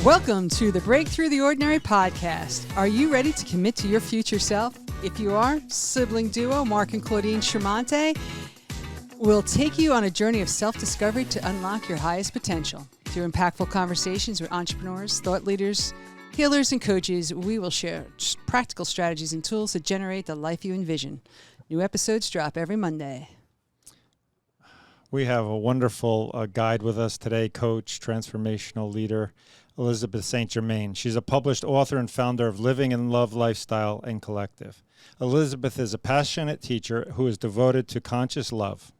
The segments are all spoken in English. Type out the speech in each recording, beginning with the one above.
Welcome to the Breakthrough the Ordinary podcast. Are you ready to commit to your future self? If you are, sibling duo Marc and Claudine Chiarmonte will take you on a journey of self-discovery to unlock your highest potential. Through impactful conversations with entrepreneurs, thought leaders, healers, and coaches, we will share practical strategies and tools to generate the life you envision. New episodes drop every Monday. We have a wonderful guide with us today, coach, transformational leader, Elizabeth St. Germain. She's a published author and founder of Living in Love Lifestyle and Collective. Elizabeth is a passionate teacher who is devoted to conscious love.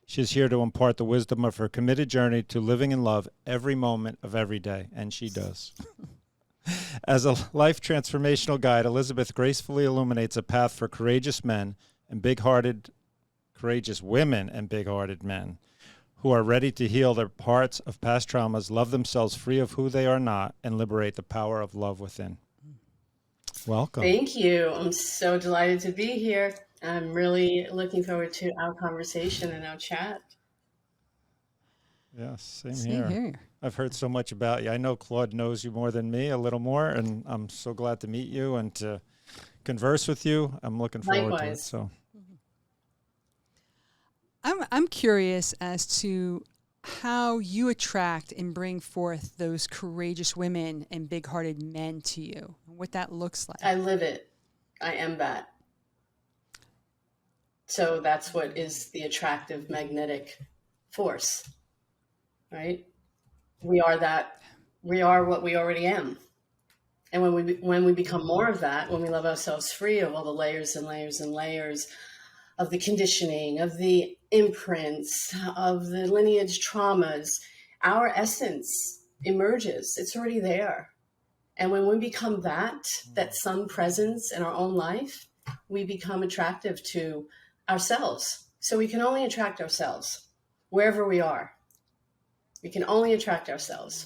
She is here to impart the wisdom of her committed journey to living in love every moment of every day, and she does. As a life transformational guide, Elizabeth gracefully illuminates a path for courageous men and courageous women and big-hearted men who are ready to heal their parts of past traumas, love themselves free of who they are not, and liberate the power of love within. Welcome. Thank you. I'm so delighted to be here. I'm really looking forward to our conversation and our chat. Yes, same here. here. I've heard so much about you. I know Claude knows you more than me, a little more, and I'm so glad to meet you and to converse with you. I'm looking forward to it. So. I'm curious as to how you attract and bring forth those courageous women and big-hearted men to you, what that looks like. I live it. I am that. So that's what is the attractive magnetic force, right? We are that. We are what we already am. And when we become more of that, when we love ourselves free of all the layers and layers and layers of the conditioning, of the imprints, of the lineage traumas, our essence emerges. It's already there. And when we become that sun presence in our own life, we become attractive to ourselves. So we can only attract ourselves wherever we are. We can only attract ourselves.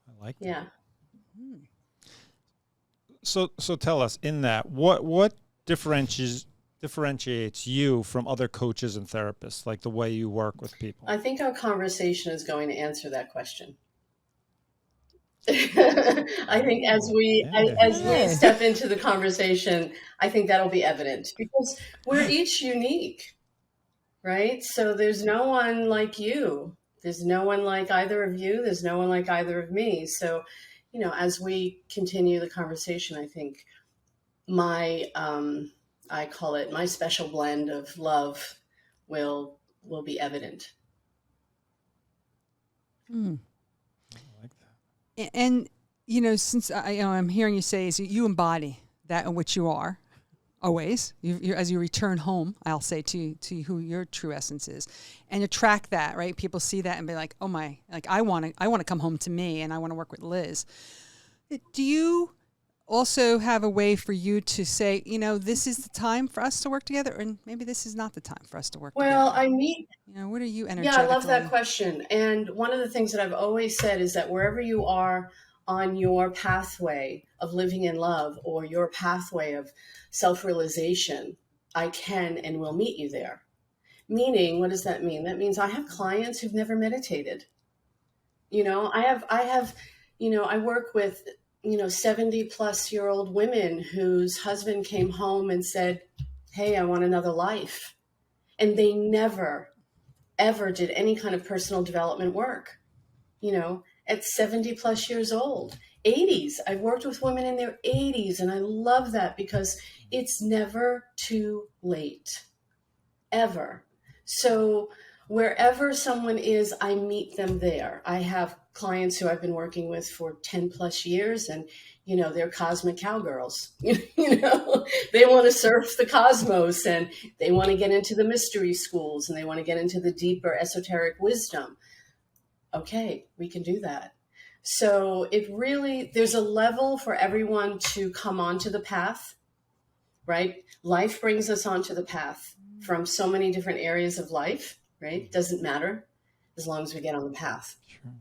I like that. Yeah. So tell us, in that, what differentiates you from other coaches and therapists, like the way you work with people? I think our conversation is going to answer that question. I think as we step into the conversation, I think that'll be evident because we're each unique, right? So there's no one like you. There's no one like either of you. There's no one like either of me. So, as we continue the conversation, I think I call it my special blend of love will be evident. Mm. I like that. And, since I'm hearing you say is you embody that in which you are always, as you return home, I'll say to who your true essence is, and attract that, right? People see that and be like, oh my, like I want to come home to me and I want to work with Liz. Do you also have a way for you to say, this is the time for us to work together, and maybe this is not the time for us to work together? Well, I mean, what are you energetically? Yeah, I love that question. And one of the things that I've always said is that wherever you are on your pathway of living in love or your pathway of self-realization, I can and will meet you there. Meaning, what does that mean? That means I have clients who've never meditated. I work with 70-plus-year-old women whose husband came home and said, hey, I want another life. And they never, ever did any kind of personal development work, at 70-plus years old. 80s. I've worked with women in their 80s, and I love that because it's never too late, ever. So wherever someone is, I meet them there. I have clients who I've been working with for 10 plus years, and, they're cosmic cowgirls. They want to surf the cosmos, and they want to get into the mystery schools, and they want to get into the deeper esoteric wisdom. Okay, we can do that. So there's a level for everyone to come onto the path, right? Life brings us onto the path from so many different areas of life, right? Doesn't matter as long as we get on the path. Sure.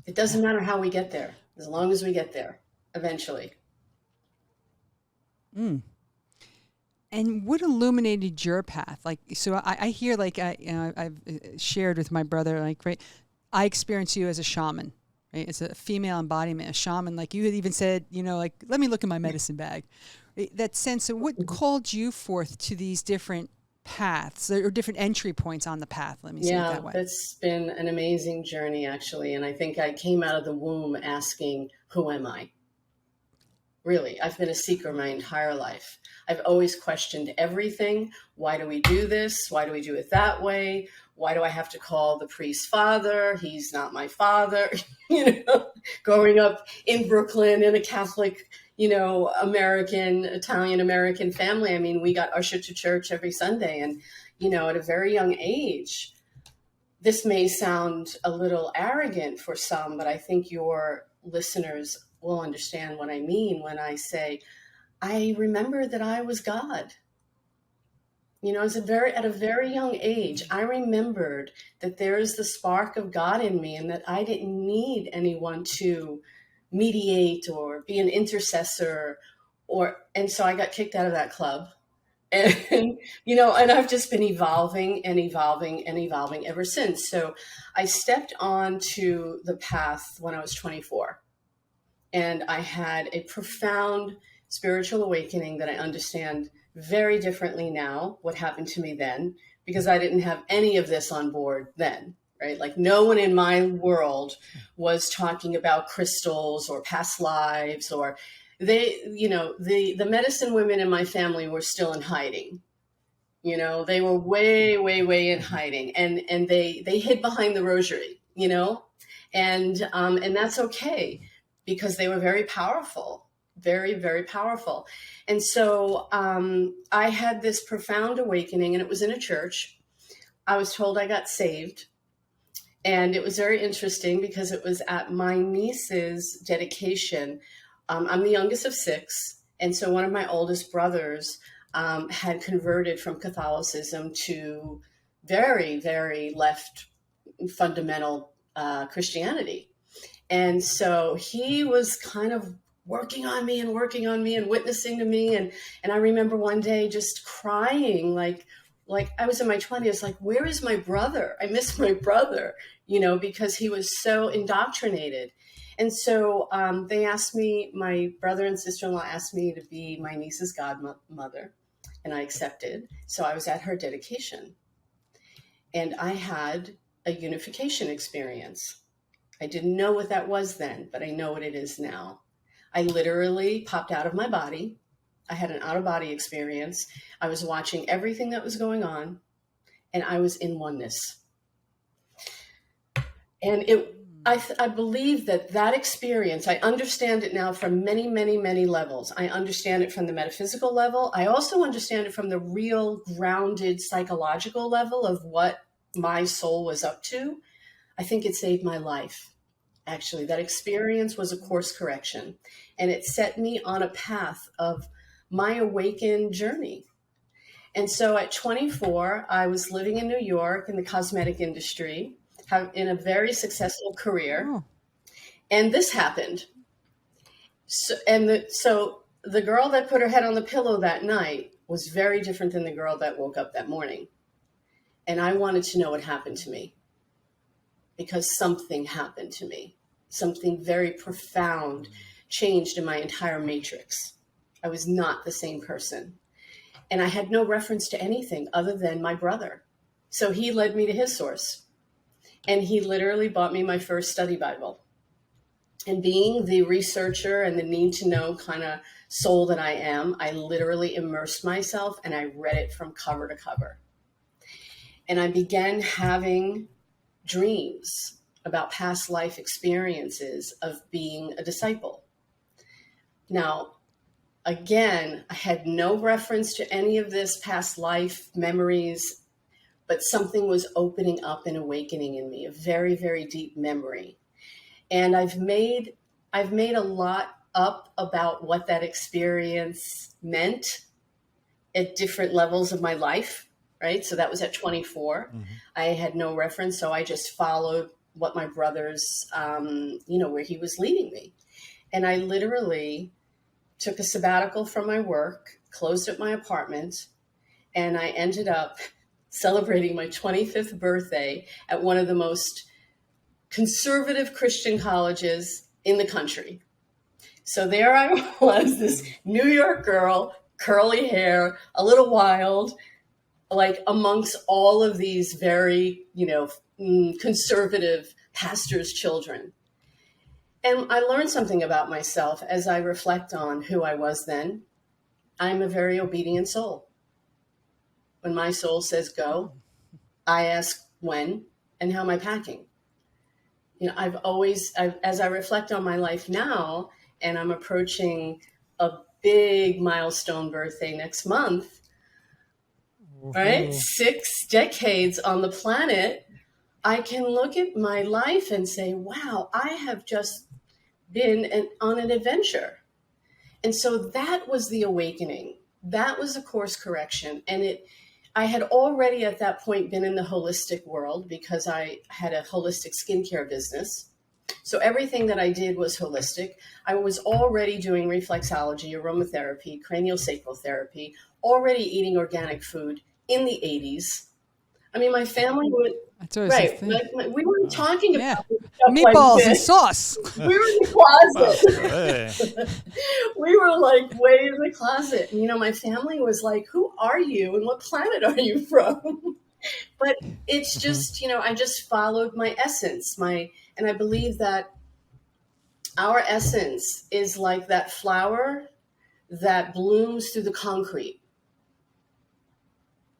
It doesn't matter how we get there, as long as we get there eventually. Mm. And what illuminated your path? Like, so I hear, like, I've shared with my brother, like, right, I experience you as a shaman, right? As a female embodiment, a shaman. Like you had even said, like, let me look in my medicine bag. Right? That sense of what called you forth to these different paths or different entry points on the path. Let me say it that way. That's been an amazing journey, actually. And I think I came out of the womb asking, who am I? Really, I've been a seeker my entire life. I've always questioned everything. Why do we do this? Why do we do it that way? Why do I have to call the priest father? He's not my father. Growing up in Brooklyn in a Catholic, Italian-American family. I mean, we got ushered to church every Sunday. And, at a very young age, this may sound a little arrogant for some, but I think your listeners will understand what I mean when I say, I remember that I was God. At a very young age, I remembered that there is the spark of God in me and that I didn't need anyone to mediate or be an intercessor and so I got kicked out of that club. And, and I've just been evolving and evolving and evolving ever since. So I stepped onto the path when I was 24. And I had a profound spiritual awakening that I understand very differently now, what happened to me then, because I didn't have any of this on board then, right? Like no one in my world was talking about crystals or past lives or the medicine women in my family were still in hiding. They were way, way, way in hiding and they hid behind the rosary, and that's okay. Because they were very powerful, very, very powerful. And so I had this profound awakening, and it was in a church. I was told I got saved. And it was very interesting because it was at my niece's dedication. I'm the youngest of 6. And so one of my oldest brothers had converted from Catholicism to very, very left fundamental Christianity. And so he was kind of working on me and witnessing to me. And I remember one day just crying, like I was in my 20s, like, where is my brother? I miss my brother, because he was so indoctrinated. And so they asked me, my brother and sister-in-law asked me to be my niece's godmother, and I accepted. So I was at her dedication. And I had a unification experience. I didn't know what that was then, but I know what it is now. I literally popped out of my body. I had an out-of-body experience. I was watching everything that was going on, and I was in oneness. And I believe that experience, I understand it now from many, many, many levels. I understand it from the metaphysical level. I also understand it from the real grounded psychological level of what my soul was up to. I think it saved my life. Actually, that experience was a course correction, and it set me on a path of my awakened journey. And so at 24, I was living in New York in the cosmetic industry, in a very successful career. Oh. And this happened. So the girl that put her head on the pillow that night was very different than the girl that woke up that morning. And I wanted to know what happened to me. Because something happened to me. Something very profound changed in my entire matrix. I was not the same person. And I had no reference to anything other than my brother. So he led me to his source. And he literally bought me my first study Bible. And being the researcher and the need to know kind of soul that I am, I literally immersed myself and I read it from cover to cover. And I began having dreams about past life experiences of being a disciple. Now, again, I had no reference to any of this past life memories, but something was opening up and awakening in me, a very, very deep memory. And I've made a lot up about what that experience meant at different levels of my life. Right. So that was at 24. Mm-hmm. I had no reference. So I just followed what my brother's, where he was leading me. And I literally took a sabbatical from my work, closed up my apartment, and I ended up celebrating my 25th birthday at one of the most conservative Christian colleges in the country. So there I was, this New York girl, curly hair, a little wild, like amongst all of these very, conservative pastors' children. And I learned something about myself as I reflect on who I was then. I'm a very obedient soul. When my soul says go, I ask when and how am I packing? As I reflect on my life now, and I'm approaching a big milestone birthday next month, right? 6 decades on the planet, I can look at my life and say, wow, I have just been on an adventure. And so that was the awakening. That was a course correction. And I had already at that point been in the holistic world because I had a holistic skincare business. So everything that I did was holistic. I was already doing reflexology, aromatherapy, craniosacral therapy, already eating organic food in the 80s. I mean, my family would, right, we weren't talking about stuff meatballs like and sauce. We were in the closet. We were like way in the closet. And, my family was like, who are you and what planet are you from? But it's just, I just followed my essence, and I believe that our essence is like that flower that blooms through the concrete.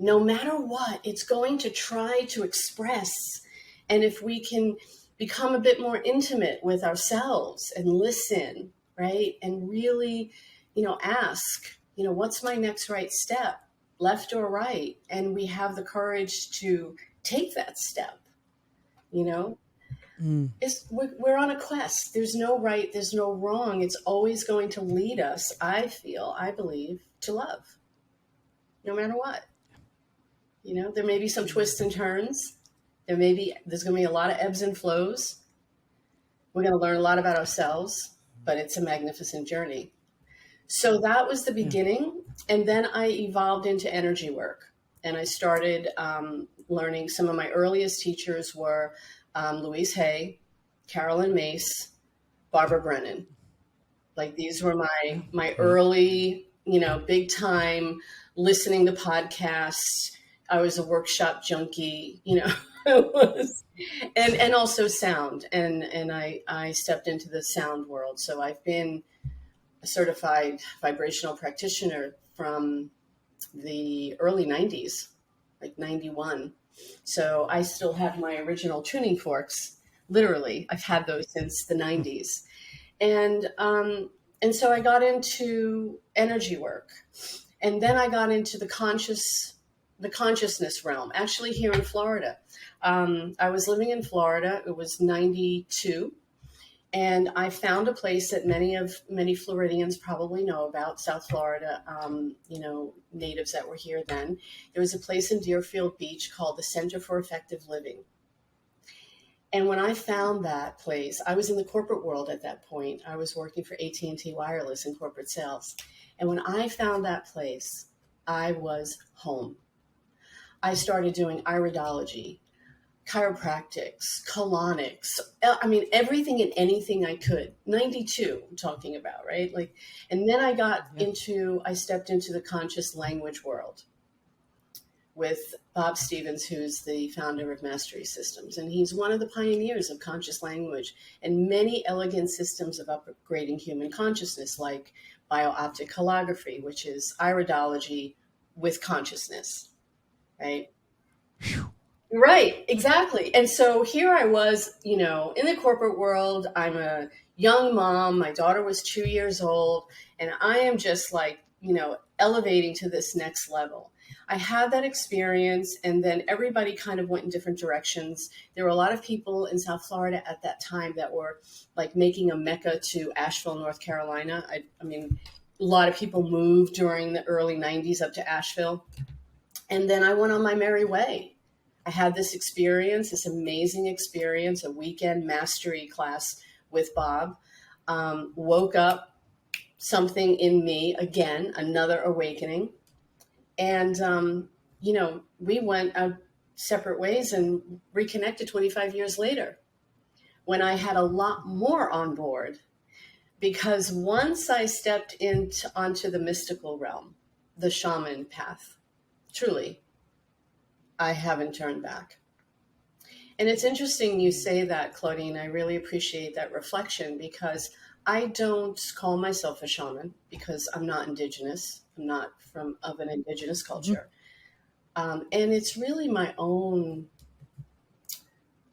No matter what, it's going to try to express. And if we can become a bit more intimate with ourselves and listen, right? And really, ask, what's my next right step, left or right? And we have the courage to take that step, we're on a quest. There's no right, there's no wrong. It's always going to lead us, I believe, to love, no matter what. There may be some twists and turns. There's going to be a lot of ebbs and flows. We're going to learn a lot about ourselves, but it's a magnificent journey. So that was the beginning. And then I evolved into energy work. And I started learning. Some of my earliest teachers were Louise Hay, Carolyn Mace, Barbara Brennan. Like these were my early, big time listening to podcasts. I was a workshop junkie, and also sound. And I stepped into the sound world. So I've been a certified vibrational practitioner from the early 90s, like 91. So I still have my original tuning forks. Literally, I've had those since the 90s. And so I got into energy work. And then I got into the consciousness realm, actually here in Florida. I was living in Florida. It was 92. And I found a place that many Floridians probably know about, South Florida, natives that were here then. There was a place in Deerfield Beach called the Center for Effective Living. And when I found that place, I was in the corporate world at that point. I was working for AT&T Wireless in corporate sales. And when I found that place, I was home. I started doing iridology, chiropractics, colonics. I mean, everything and anything I could. 92, I'm talking about, right? And then I stepped into the conscious language world with Bob Stevens, who's the founder of Mastery Systems. And he's one of the pioneers of conscious language and many elegant systems of upgrading human consciousness, like bio-optic holography, which is iridology with consciousness, right? Right, exactly. And so here I was, in the corporate world. I'm a young mom. My daughter was 2 years old. And I am just elevating to this next level. I had that experience, and then everybody kind of went in different directions. There were a lot of people in South Florida at that time that were making a mecca to Asheville, North Carolina. I mean, a lot of people moved during the early 90s up to Asheville. And then I went on my merry way. I had this experience, this amazing experience, a weekend mastery class with Bob, woke up something in me, again, another awakening. And, we went our separate ways and reconnected 25 years later. when I had a lot more on board, because once I stepped onto the mystical realm, the shaman path, truly, I haven't turned back. And it's interesting you say that, Claudine. I really appreciate that reflection, because I don't call myself a shaman because I'm not indigenous. I'm not of an indigenous culture. And it's really my own,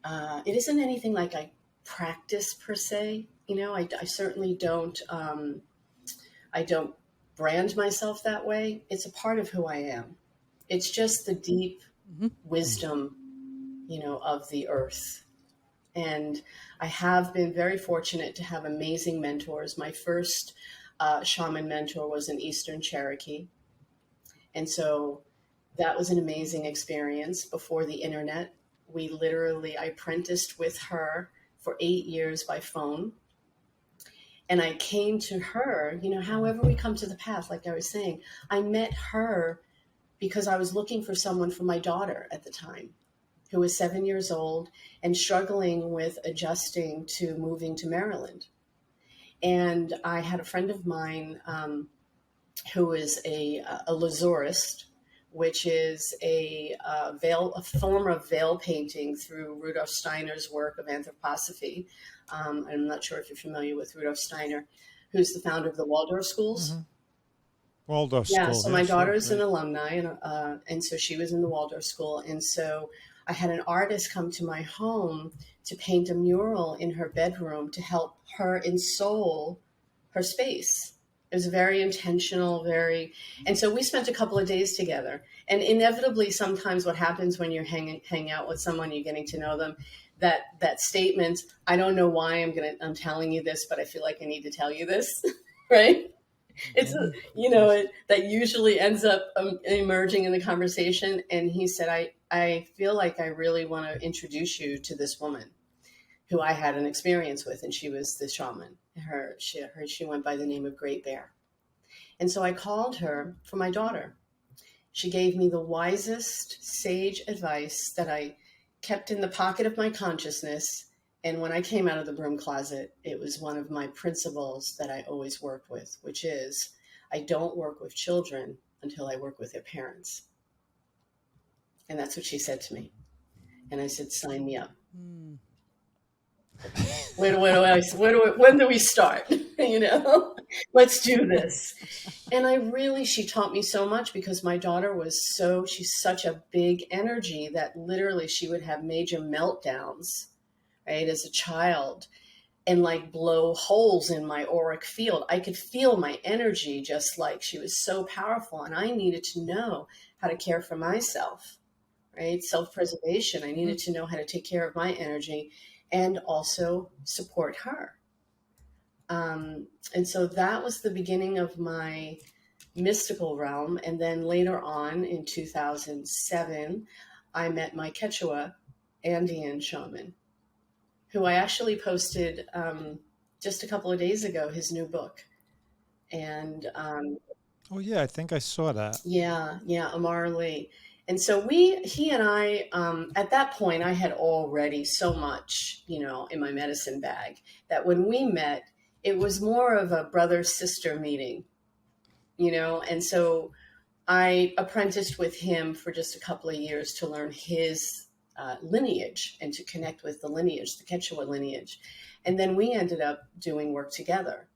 it isn't anything like I practice per se. I certainly don't, I don't brand myself that way. It's a part of who I am. It's just the deep wisdom, of the earth. And I have been very fortunate to have amazing mentors. My first shaman mentor was an Eastern Cherokee. And so that was an amazing experience before the internet. I apprenticed with her for 8 years by phone. And I came to her, however we come to the path, like I was saying, I met her because I was looking for someone for my daughter at the time, who was 7 years old and struggling with adjusting to moving to Maryland. And I had a friend of mine who is a lazurist, which is a form of veil painting through Rudolf Steiner's work of anthroposophy. I'm not sure if you're familiar with Rudolf Steiner, who's the founder of the Waldorf schools. Mm-hmm. Waldorf yeah, school. So my daughter is an alumni, and so she was in the Waldorf school. And so I had an artist come to my home to paint a mural in her bedroom to help her ensoul her space. It was very intentional, and so we spent a couple of days together. And inevitably, sometimes what happens when you're hanging out with someone, you're getting to know them, that statement, I don't know why I'm telling you this, but I feel like I need to tell you this, right? It's, that usually ends up emerging in the conversation. And he said, I feel like I really want to introduce you to this woman who I had an experience with, and she was the shaman. She went by the name of Great Bear. And so I called her for my daughter. She gave me the wisest sage advice that I kept in the pocket of my consciousness. And when I came out of the broom closet, it was one of my principles that I always work with, which is I don't work with children until I work with their parents. And that's what she said to me. And I said, sign me up. When do we start? Let's do this. And she taught me so much, because my daughter she's such a big energy that literally she would have major meltdowns, right, as a child, and like blow holes in my auric field. I could feel my energy, just like she was so powerful. And I needed to know how to care for myself, right? Self-preservation. I needed to know how to take care of my energy and also support her. And so that was the beginning of my mystical realm. And then later on in 2007, I met my Quechua Andean shaman, who I actually posted just a couple of days ago, his new book. And oh yeah, I think I saw that. Yeah, Amar Lee. And so he and I, at that point, I had already so much, in my medicine bag, that when we met, it was more of a brother-sister meeting, and so I apprenticed with him for just a couple of years to learn his lineage and to connect with the lineage, the Quechua lineage. And then we ended up doing work together.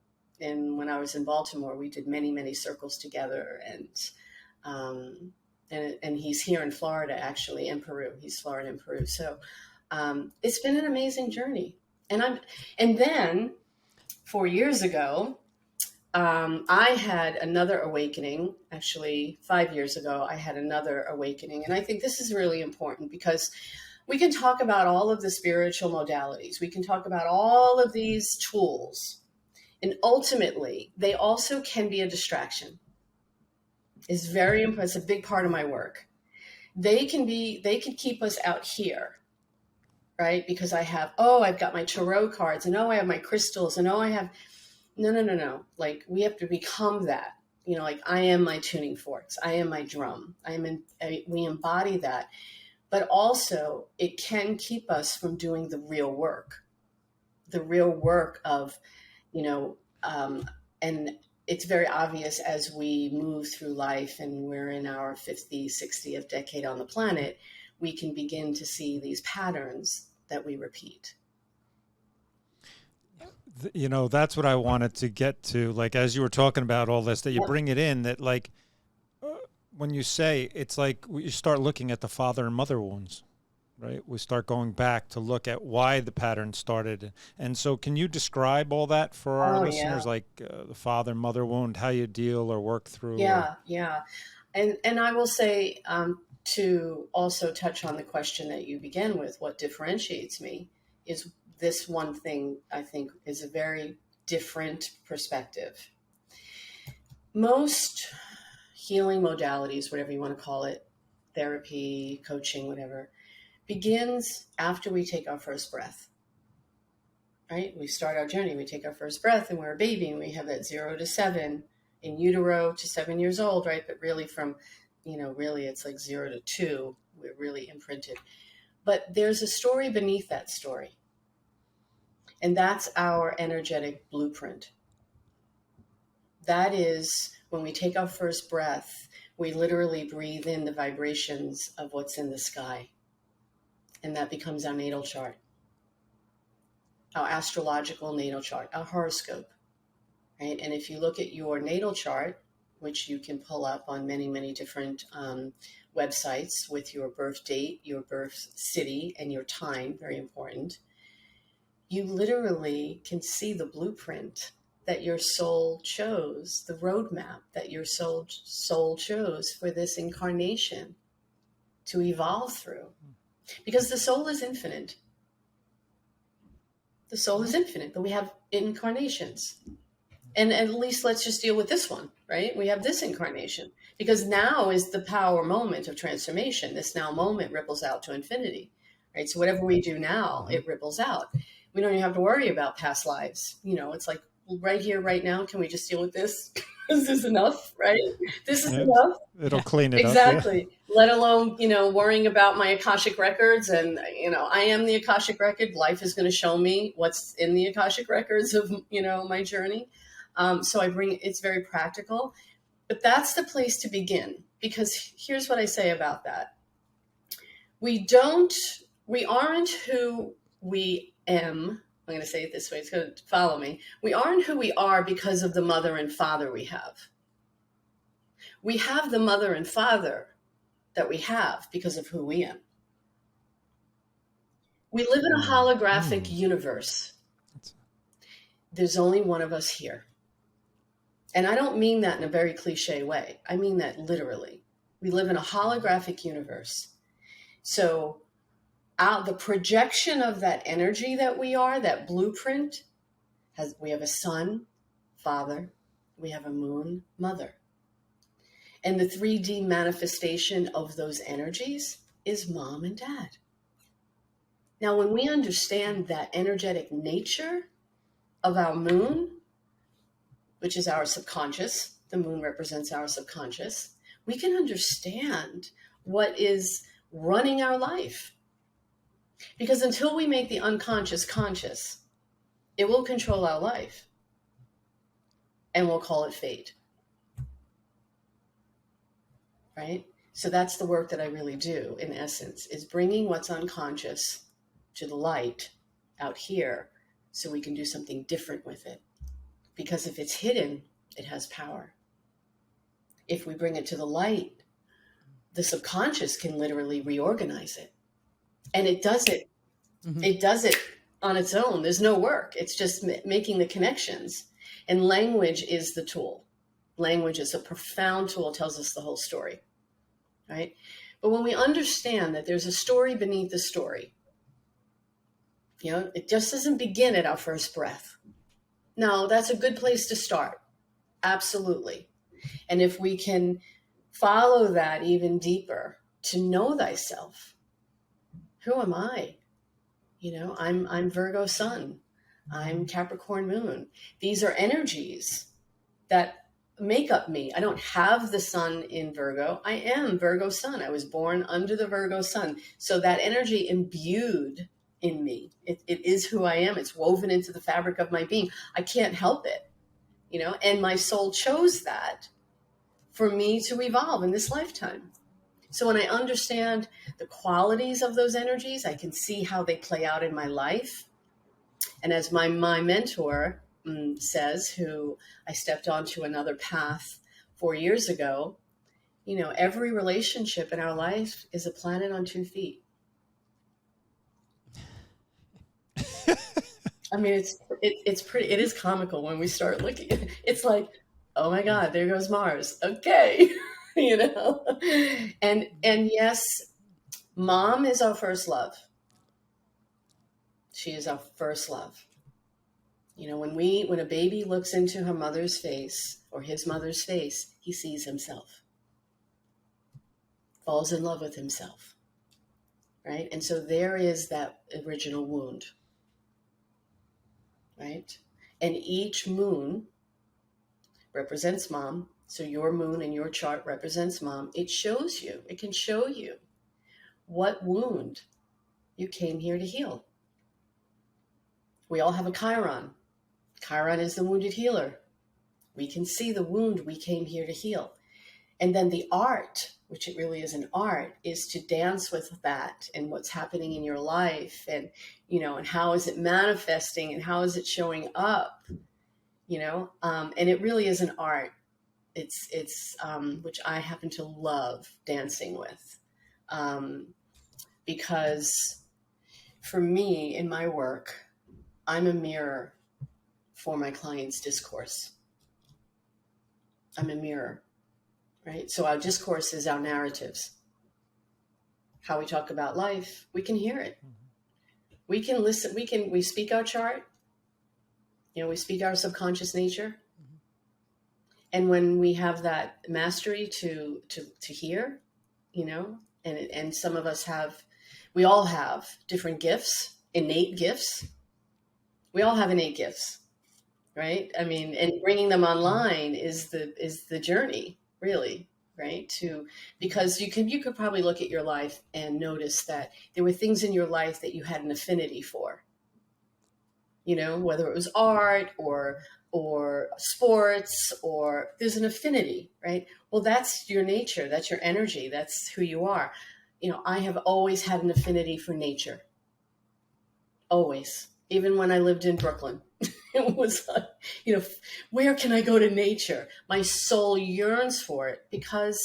And when I was in Baltimore, we did many, many circles together. And he's here in Florida, actually, in Peru. He's Florida and Peru. So it's been an amazing journey. And then 4 years ago, I had another awakening. Actually, 5 years ago, I had another awakening. And I think this is really important, because we can talk about all of the spiritual modalities. We can talk about all of these tools. And ultimately, they also can be a distraction. It's very important. It's a big part of my work. They can keep us out here, right? Because I've got my tarot cards, and I have my crystals, and I have, no. Like, we have to become that, like I am my tuning forks. I am my drum. We embody that, but also it can keep us from doing the real work. the real work of, you know, and it's very obvious as we move through life and we're in our 50th, 60th decade on the planet, we can begin to see these patterns that we repeat. You know, that's what I wanted to get to. Like, as you were talking about all this, that you Yep. bring it in, that like, when you say, it's like you start looking at the father and mother wounds, right? We start going back to look at why the pattern started. And so can you describe all that for our Oh, listeners, yeah. like the father and mother wound, how you deal or work through? Yeah, yeah. And I will say, to also touch on the question that you began with, what differentiates me is this one thing I think is a very different perspective. Most healing modalities, whatever you want to call it, therapy, coaching, whatever, begins after we take our first breath, right? We start our journey, we take our first breath and we're a baby and we have that 0 to 7 in utero to 7 years old, right? But really from, you know, really it's like 0 to 2, we're really imprinted. But there's a story beneath that story. And that's our energetic blueprint. That is when we take our first breath, we literally breathe in the vibrations of what's in the sky. And that becomes our natal chart, our astrological natal chart, our horoscope, right? And if you look at your natal chart, which you can pull up on many, many different websites with your birth date, your birth city, and your time, very important, you literally can see the blueprint that your soul chose, the roadmap that your soul chose for this incarnation to evolve through. Because the soul is infinite. The soul is infinite, but we have incarnations. And at least let's just deal with this one, right? We have this incarnation because now is the power moment of transformation. This now moment ripples out to infinity, right? So whatever we do now, it ripples out. We don't even have to worry about past lives. You know, it's like right here, right now, can we just deal with this? Is this enough, right? This is enough. It'll clean it Exactly. up. Yeah. Let alone, you know, worrying about my Akashic records. And, you know, I am the Akashic record. Life is going to show me what's in the Akashic records of, you know, my journey. So it's very practical. But that's the place to begin. Because here's what I say about that. We aren't who we am. I'm going to say it this way. It's going to follow me. We aren't who we are because of the mother and father we have. We have the mother and father that we have because of who we am. We live in a holographic universe. There's only one of us here. And I don't mean that in a very cliche way. I mean that literally. We live in a holographic universe. So the projection of that energy that we are, that blueprint, we have a sun, father, we have a moon, mother. And the 3D manifestation of those energies is mom and dad. Now, when we understand that energetic nature of our moon, which is our subconscious, the moon represents our subconscious, we can understand what is running our life. Because until we make the unconscious conscious, it will control our life. And we'll call it fate. Right? So that's the work that I really do, in essence, is bringing what's unconscious to the light out here so we can do something different with it. Because if it's hidden, it has power. If we bring it to the light, the subconscious can literally reorganize it. And it does it. Mm-hmm. It does it on its own. There's no work. It's just making the connections. And language is the tool. Language is a profound tool, tells us the whole story. Right? But when we understand that there's a story beneath the story, you know, it just doesn't begin at our first breath. No, that's a good place to start. Absolutely. And if we can follow that even deeper, to know thyself. Who am I? You know, I'm Virgo sun. I'm Capricorn moon. These are energies that make up me. I don't have the sun in Virgo. I am Virgo sun. I was born under the Virgo sun. So that energy imbued in me. It is who I am. It's woven into the fabric of my being. I can't help it, and my soul chose that for me to evolve in this lifetime. So when I understand the qualities of those energies, I can see how they play out in my life. And as my mentor says, who I stepped onto another path 4 years ago, every relationship in our life is a planet on 2 feet. I mean, it is comical when we start looking. It's like, oh my God, there goes Mars. Okay. And yes, mom is our first love. She is our first love. When a baby looks into her mother's face or his mother's face, he sees himself, falls in love with himself, right? And so there is that original wound, right? And each moon represents mom. So your moon in your chart represents mom. It can show you what wound you came here to heal. We all have a Chiron. Chiron is the wounded healer. We can see the wound we came here to heal. And then the art, which it really is an art, is to dance with that and what's happening in your life, and and how is it manifesting and how is it showing up, and it really is an art. It's which I happen to love dancing with, because for me in my work, I'm a mirror for my clients' discourse. I'm a mirror. Right? So our discourse is our narratives. How we talk about life, we can hear it. We can listen, we speak our chart, we speak our subconscious nature. And when we have that mastery to hear, and some of us we all have different gifts, innate gifts. We all have innate gifts, right? I mean, and bringing them online is the journey. Really, right? Because you could probably look at your life and notice that there were things in your life that you had an affinity for, whether it was art or sports, or there's an affinity, right? Well, that's your nature. That's your energy. That's who you are. I have always had an affinity for nature. Always. Even when I lived in Brooklyn. It was like, where can I go to nature? My soul yearns for it because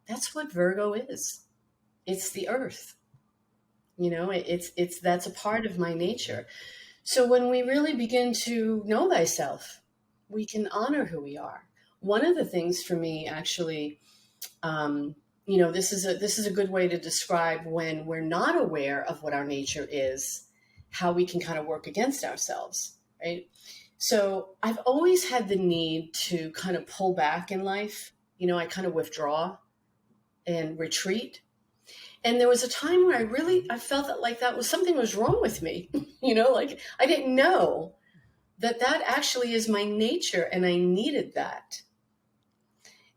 that's what Virgo is. It's the earth. That's a part of my nature. So when we really begin to know thyself, we can honor who we are. One of the things for me, actually, this is a good way to describe when we're not aware of what our nature is, how we can kind of work against ourselves, right? So I've always had the need to kind of pull back in life. I kind of withdraw and retreat. And there was a time where I felt that something was wrong with me. Like I didn't know that actually is my nature, and I needed that.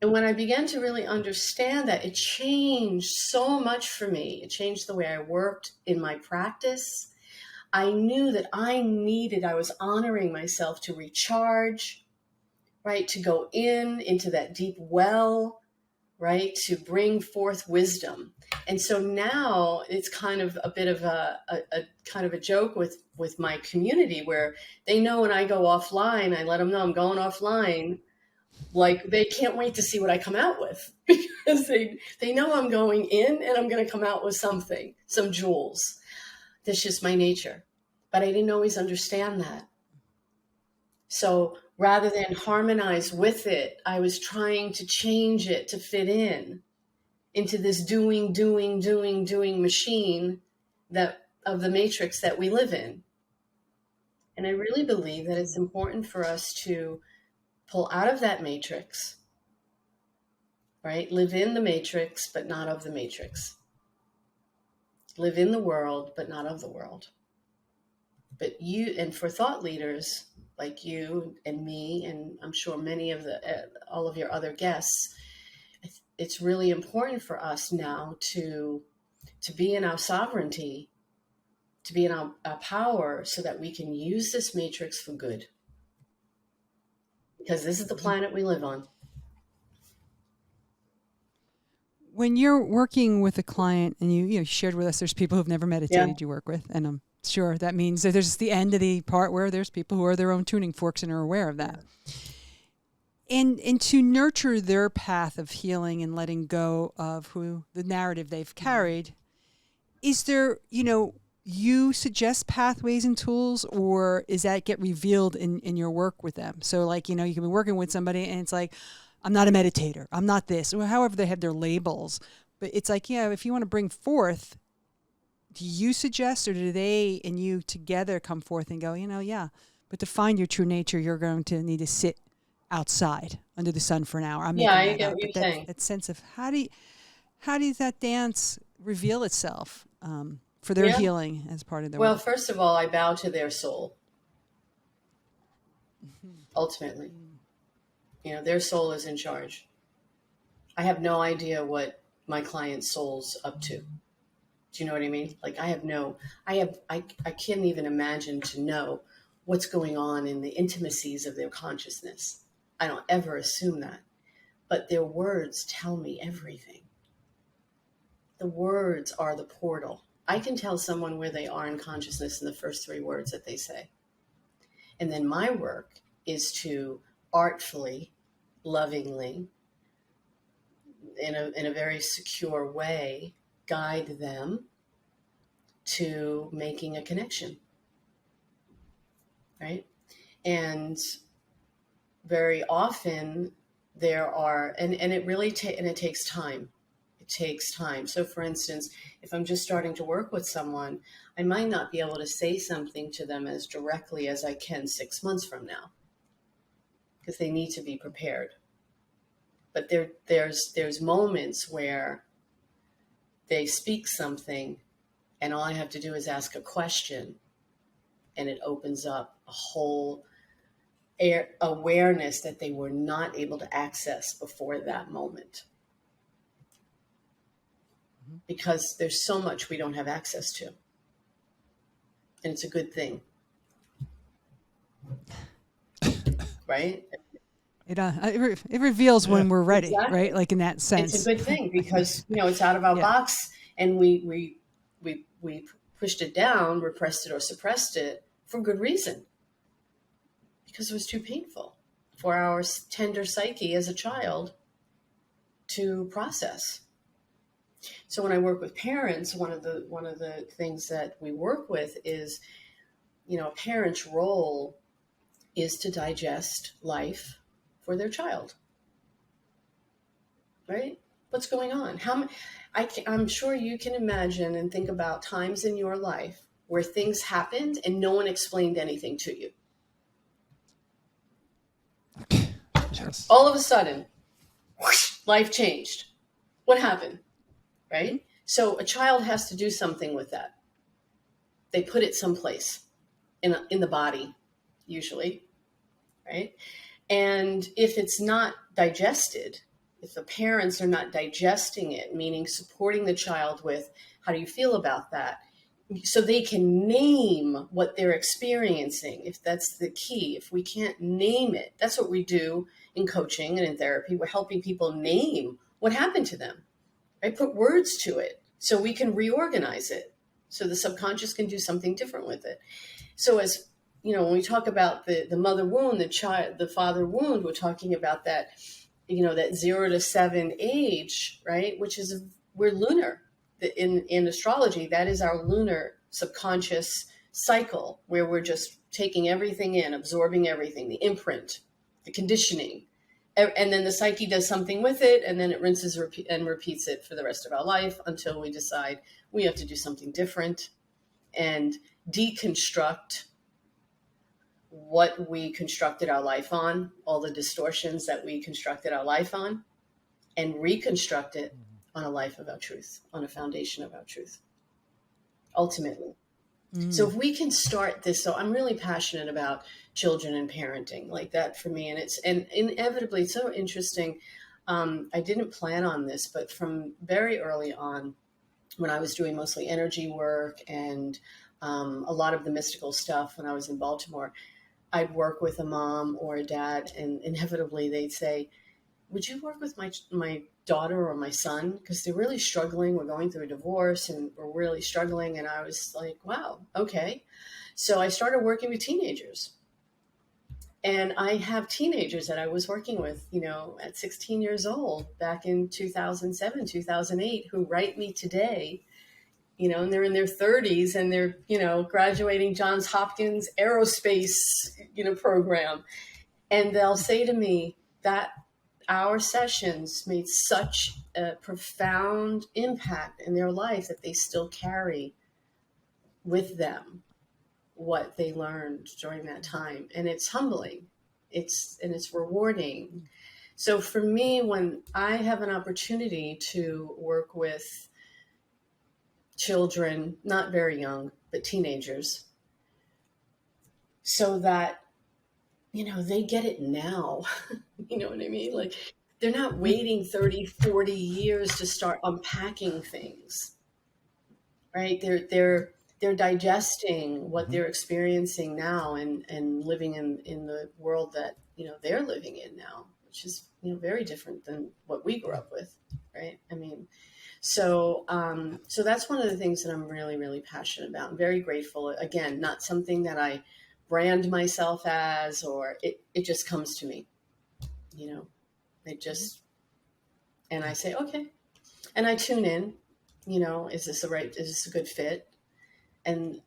And when I began to really understand that, it changed so much for me. It changed the way I worked in my practice. I knew that I was honoring myself to recharge, right? To go into that deep well, right? To bring forth wisdom. And so now it's kind of a bit of a kind of a joke with my community, where they know when I go offline, I let them know I'm going offline. Like they can't wait to see what I come out with, because they know I'm going in and I'm going to come out with something, some jewels. That's just my nature. But I didn't always understand that. So rather than harmonize with it, I was trying to change it to fit into this doing machine of the matrix that we live in. And I really believe that it's important for us to pull out of that matrix, right? Live in the matrix, but not of the matrix. Live in the world, but not of the world. But and for thought leaders like you and me, and I'm sure many of all of your other guests, it's really important for us now to be in our sovereignty, to be in our power so that we can use this matrix for good. Because this is the planet we live on. When you're working with a client and you shared with us, there's people who've never meditated you work with, and I'm sure that means that there's the end of the part where there's people who are their own tuning forks and are aware of that. And to nurture their path of healing and letting go of who the narrative they've carried, is there, you suggest pathways and tools, or is that get revealed in your work with them? So like, you can be working with somebody and it's like, I'm not a meditator, I'm not this, or however they have their labels. But it's like, if you want to bring forth, do you suggest, or do they and you together come forth and go, but to find your true nature, you're going to need to sit outside under the sun for an hour. I get what you're saying. That sense of how does that dance reveal itself for their healing as part of their work? First of all, I bow to their soul. Ultimately, their soul is in charge. I have no idea what my client's soul's up to. Do you know what I mean? Like I can't even imagine to know what's going on in the intimacies of their consciousness. I don't ever assume that, but their words tell me everything. The words are the portal. I can tell someone where they are in consciousness in the first 3 words that they say. And then my work is to artfully, lovingly, in a very secure way, guide them to making a connection. Right? And very often there are, and it really it takes time. It takes time. So for instance, if I'm just starting to work with someone, I might not be able to say something to them as directly as I can 6 months from now, because they need to be prepared. But there's moments where they speak something and all I have to do is ask a question and it opens up a whole awareness that they were not able to access before that moment. Because there's so much we don't have access to. And it's a good thing. Right? It reveals when we're ready, exactly. Right? Like in that sense. It's a good thing because, it's out of our box and we pushed it down, repressed it or suppressed it for good reason. Because it was too painful for our tender psyche as a child to process. So when I work with parents, one of the things that we work with is, a parent's role is to digest life for their child. Right? What's going on? I'm sure you can imagine and think about times in your life where things happened and no one explained anything to you. Yes. All of a sudden, whoosh, life changed. What happened? Right? So a child has to do something with that. They put it someplace in the body, usually, right? And if it's not digested, if the parents are not digesting it, meaning supporting the child with, how do you feel about that? So they can name what they're experiencing, if that's the key. If we can't name it, that's what we do in coaching and in therapy. We're helping people name what happened to them, right? Put words to it so we can reorganize it, so the subconscious can do something different with it. So as when we talk about the mother wound, the father wound, we're talking about that, that 0 to 7 age, right? Which is, we're lunar. In astrology, that is our lunar subconscious cycle where we're just taking everything in, absorbing everything, the imprint, the conditioning. And then the psyche does something with it, and then it rinses and repeats it for the rest of our life until we decide we have to do something different and deconstruct what we constructed our life on, all the distortions that we constructed our life on, and reconstruct it on a life of our truth, on a foundation of our truth, ultimately. So if we can start this, so I'm really passionate about children and parenting, like that for me. And inevitably, it's so interesting. I didn't plan on this, but from very early on, when I was doing mostly energy work and a lot of the mystical stuff when I was in Baltimore, I'd work with a mom or a dad, and inevitably they'd say, would you work with my daughter or my son? Because they're really struggling. We're going through a divorce and we're really struggling. And I was like, wow, okay. So I started working with teenagers. And I have teenagers that I was working with, at 16 years old back in 2007, 2008, who write me today, and they're in their 30s and they're, graduating Johns Hopkins aerospace, program. And they'll say to me that our sessions made such a profound impact in their life that they still carry with them what they learned during that time. And it's humbling. It's rewarding. So for me, when I have an opportunity to work with children, not very young, but teenagers, so that, they get it now. You know what I mean? Like, they're not waiting 30, 40 years to start unpacking things, right? They're digesting what they're experiencing now and living in the world that, they're living in now, which is, very different than what we grew up with, right? I mean, so that's one of the things that I'm really, really passionate about. I'm very grateful. Again, not something that I brand myself as, or it just comes to me, it just, and I say, okay. And I tune in, is this a good fit? And,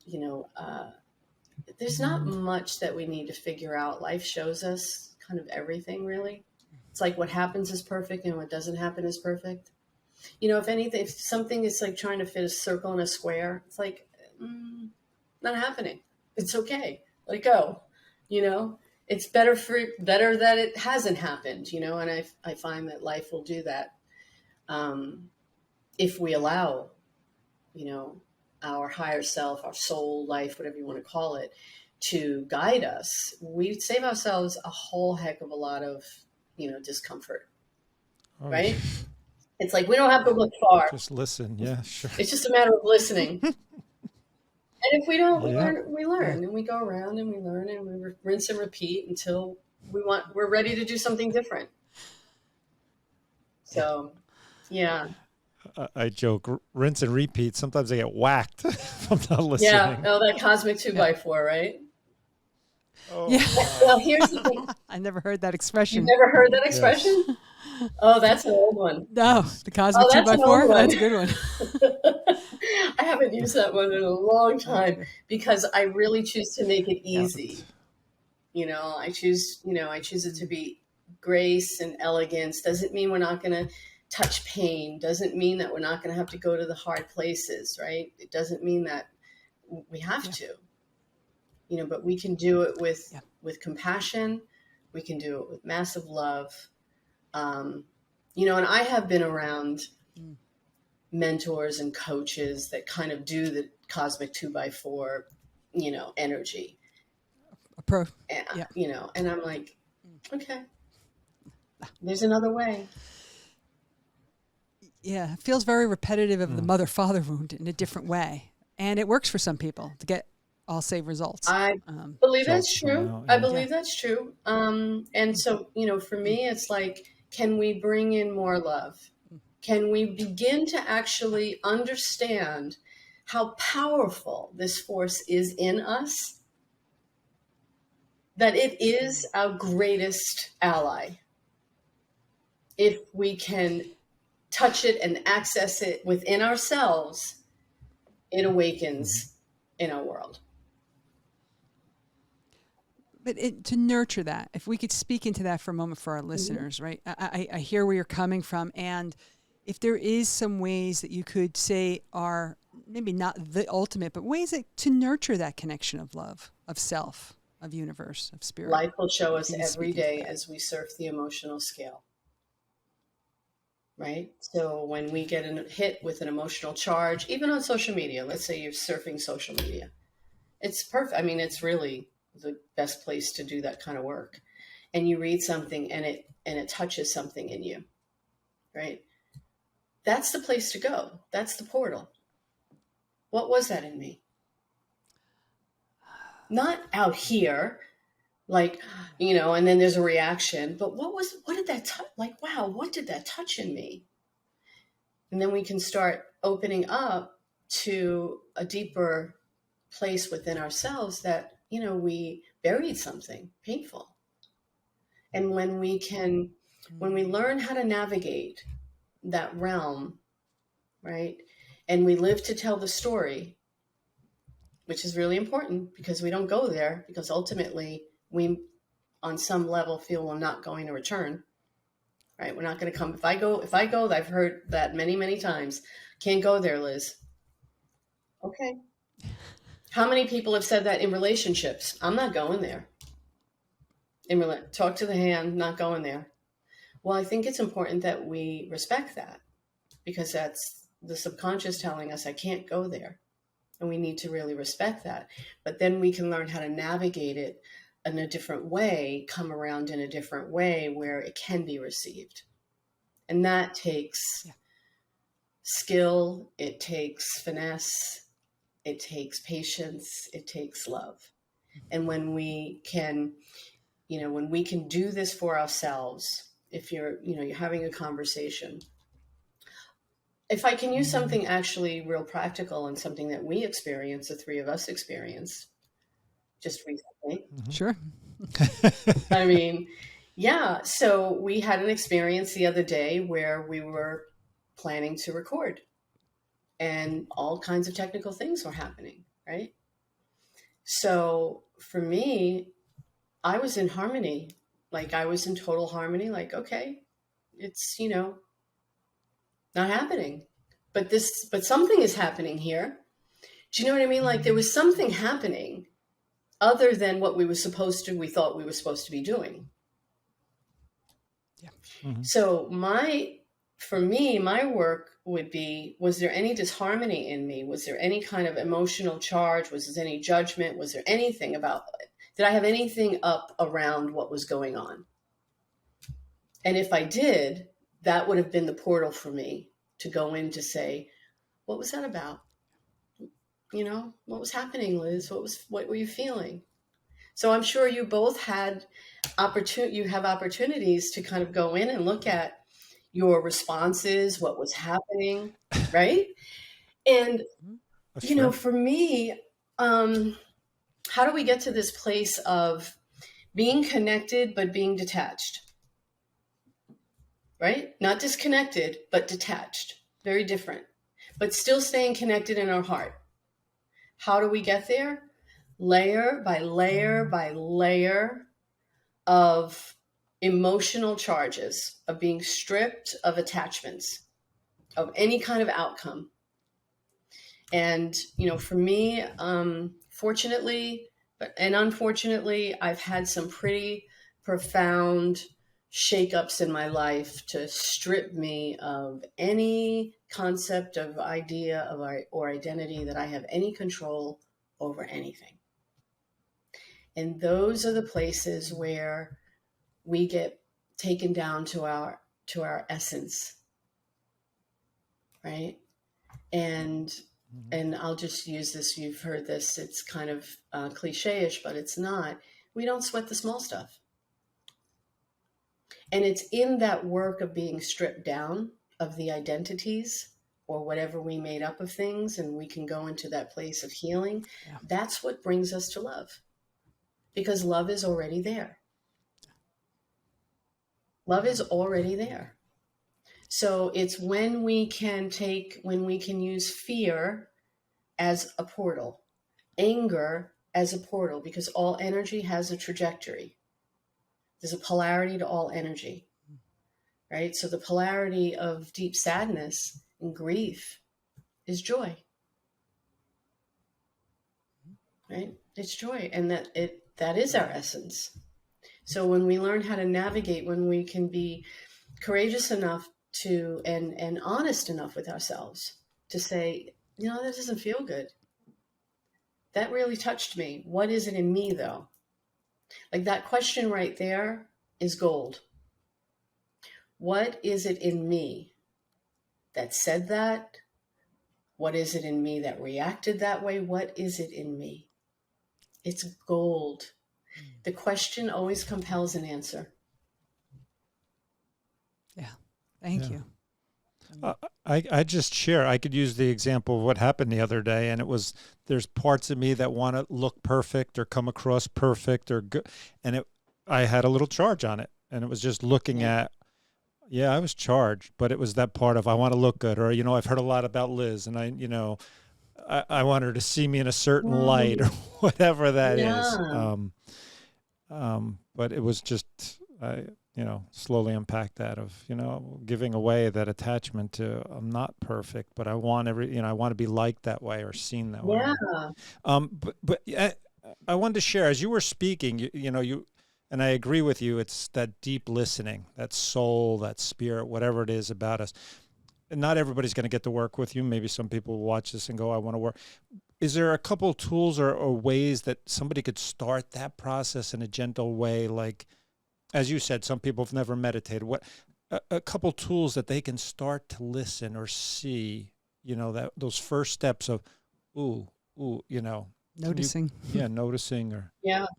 there's not much that we need to figure out. Life shows us kind of everything, really. It's like what happens is perfect and what doesn't happen is perfect. If anything, if something is like trying to fit a circle in a square, it's like, not happening. It's okay. Let it go. It's better that it hasn't happened, and I find that life will do that. If we allow, our higher self, our soul, life, whatever you want to call it, to guide us, we save ourselves a whole heck of a lot of, discomfort, right? It's like, we don't have to look far. Just listen. Yeah, sure. It's just a matter of listening. And if we don't, we learn and we go around and we learn and we rinse and repeat until we're ready to do something different. So, yeah. I joke, rinse and repeat. Sometimes I get whacked from not listening. Yeah. Oh, that cosmic 2x4, right? Oh, Yeah. Well, here's the thing. I never heard that expression. You've never heard that expression? Yes. Oh, that's an old one. No, the cosmic that's an 2x4. old one. That's a good one. I haven't used that one in a long time because I really choose to make it easy. I choose it to be grace and elegance. Doesn't mean we're not going to touch pain. Doesn't mean that we're not going to have to go to the hard places, right? It doesn't mean that we have to, but we can do it with compassion. We can do it with massive love. And I have been around mentors and coaches that kind of do the cosmic 2x4, energy. And I'm like, okay, there's another way. Yeah, it feels very repetitive of the mother-father wound in a different way. And it works for some people to get, I'll say, results. I believe that's true. I believe that's true. And so, for me, it's like, can we bring in more love? Can we begin to actually understand how powerful this force is in us? That it is our greatest ally. If we can touch it and access it within ourselves, it awakens in our world. But to nurture that, if we could speak into that for a moment for our listeners, right? I hear where you're coming from. And if there is some ways that you could say are maybe not the ultimate, but ways to nurture that connection of love, of self, of universe, of spirit. Life will show us every day as we surf the emotional scale. Right? So when we get hit with an emotional charge, even on social media, let's say you're surfing social media, it's perfect. I mean, it's really the best place to do that kind of work. And you read something and it touches something in you, right? That's the place to go. That's the portal. What was that in me? not out here, like, and then there's a reaction, but what did that touch? Like, wow, what did that touch in me? And then we can start opening up to a deeper place within ourselves that, we buried something painful. And when we learn how to navigate that realm, right? And we live to tell the story, which is really important because we don't go there because ultimately we, on some level, feel we're not going to return, right? We're not going to come. If I go, I've heard that many, many times. Can't go there, Liz. Okay. How many people have said that in relationships? I'm not going there. Talk to the hand, not going there. Well, I think it's important that we respect that because that's the subconscious telling us I can't go there. And we need to really respect that. But then we can learn how to navigate it in a different way, come around in a different way where it can be received. And that takes skill, it takes finesse, it takes patience, it takes love. And when we can, do this for ourselves, if you're having a conversation, if I can use something actually real practical and something that we experience, the three of us experienced just recently. Sure. I mean, yeah. So we had an experience the other day where we were planning to record and all kinds of technical things were happening, right? So for me, I was in harmony. Like I was in total harmony. Like, okay, it's, not happening, but something is happening here. Do you know what I mean? Like there was something happening other than what we thought we were supposed to be doing. Yeah. Mm-hmm. So for me, my work would be, was there any disharmony in me? Was there any kind of emotional charge? Was there any judgment? Was there anything did I have anything up around what was going on? And if I did, that would have been the portal for me to go in to say, what was that about? What was happening, Liz? What were you feeling? So I'm sure you both had opportunities to kind of go in and look at your responses, what was happening, right? And, for me, how do we get to this place of being connected, but being detached? Right? Not disconnected, but detached. Very different. But still staying connected in our heart. How do we get there? Layer by layer by layer of emotional charges, of being stripped of attachments, of any kind of outcome. And, for me, fortunately and unfortunately, I've had some pretty profound shakeups in my life to strip me of any concept of idea of or identity that I have any control over anything. And those are the places where we get taken down to our essence, right? And I'll just use this. You've heard this. It's kind of cliche-ish, but it's not. We don't sweat the small stuff. And it's in that work of being stripped down of the identities or whatever we made up of things, and we can go into that place of healing. Yeah. That's what brings us to love, because love is already there. Love is already there. So it's when we can use fear as a portal, anger as a portal, because all energy has a trajectory. There's a polarity to all energy, right? So the polarity of deep sadness and grief is joy, right? It's joy. And that is our essence. So when we learn how to navigate, when we can be courageous enough to, and honest enough with ourselves to say, that doesn't feel good. That really touched me. What is it in me though? Like that question right there is gold. What is it in me that said that? What is it in me that reacted that way? What is it in me? It's gold. The question always compels an answer. Yeah. Thank you. I just share. I could use the example of what happened the other day, and it was there's parts of me that want to look perfect or come across perfect or good, and I had a little charge on it, and it was just looking at. Yeah, I was charged, but it was that part of I want to look good, or I've heard a lot about Liz, and I want her to see me in a certain light or whatever that is. But it was just slowly unpack that of giving away that attachment to I'm not perfect, but I want I want to be liked that way or seen that way. But I wanted to share as you were speaking, you and I agree with you. It's that deep listening, that soul, that spirit, whatever it is about us. And not everybody's going to get to work with you. Maybe some people will watch this and go, I want to work. Is there a couple tools or ways that somebody could start that process in a gentle way? Like, as you said, some people have never meditated. What a couple tools that they can start to listen or see, that those first steps of, Noticing. Noticing or